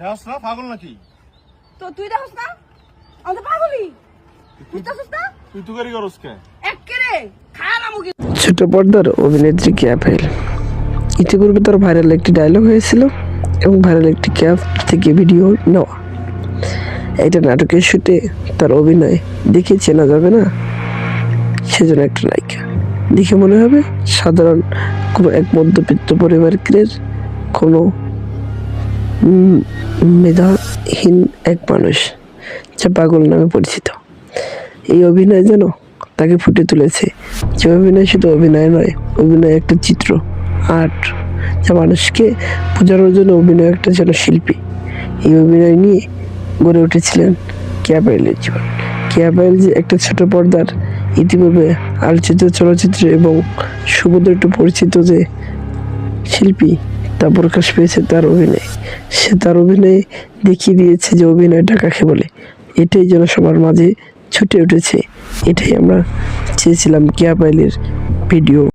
দেখছ না পাগল নাকি? তো তুই দেখছ না আমাদের পাগলই বুঝতেছিস না? তুই তো গাড়ি করস কে? এক্কেরে খায় না মুখে। ছোট পর্দার অভিনেত্রী কেয়া পায়েল ইতিপূর্বে তার ভাইরাল একটি ডায়লগ হয়েছিল এবং ভাইরাল একটি ক্যাপ থেকে ভিডিও নেওয়া। এটা নাটকের শুটে তার অভিনয় দেখে চেনা যাবে না, সেজন্য একটা নায়িকা দেখে মনে হবে সাধারণ কোনো এক মধ্যবিত্ত পরিবারের কোনো মেধাহীন এক মানুষ, যা পাগল নামে পরিচিত। এই অভিনয় যেন তাকে ফুটে তুলেছে, যে অভিনয় শুধু অভিনয় নয়, অভিনয় একটা চিত্র, আর্ট, যা মানুষকে বোঝানোর জন্য অভিনয় একটা যেন শিল্পী। এই অভিনয় নিয়ে গড়ে উঠেছিলেন কেয়া পায়েলের জীবন। কেয়া পায়েল যে একটা ছোট পর্দার ইতিপূর্বে আলোচিত চলচ্চিত্র এবং সুভদ্র পরিচিত যে শিল্পী, তা প্রকাশ পেয়েছে তার অভিনয়। সে তার অভিনয়ে দেখিয়ে দিয়েছে যে অভিনয়টা কাকে বলে। এটাই যেন সবার মাঝে ছুটে উঠেছে। এটাই আমরা চেয়েছিলাম কেয়া পায়েলের ভিডিও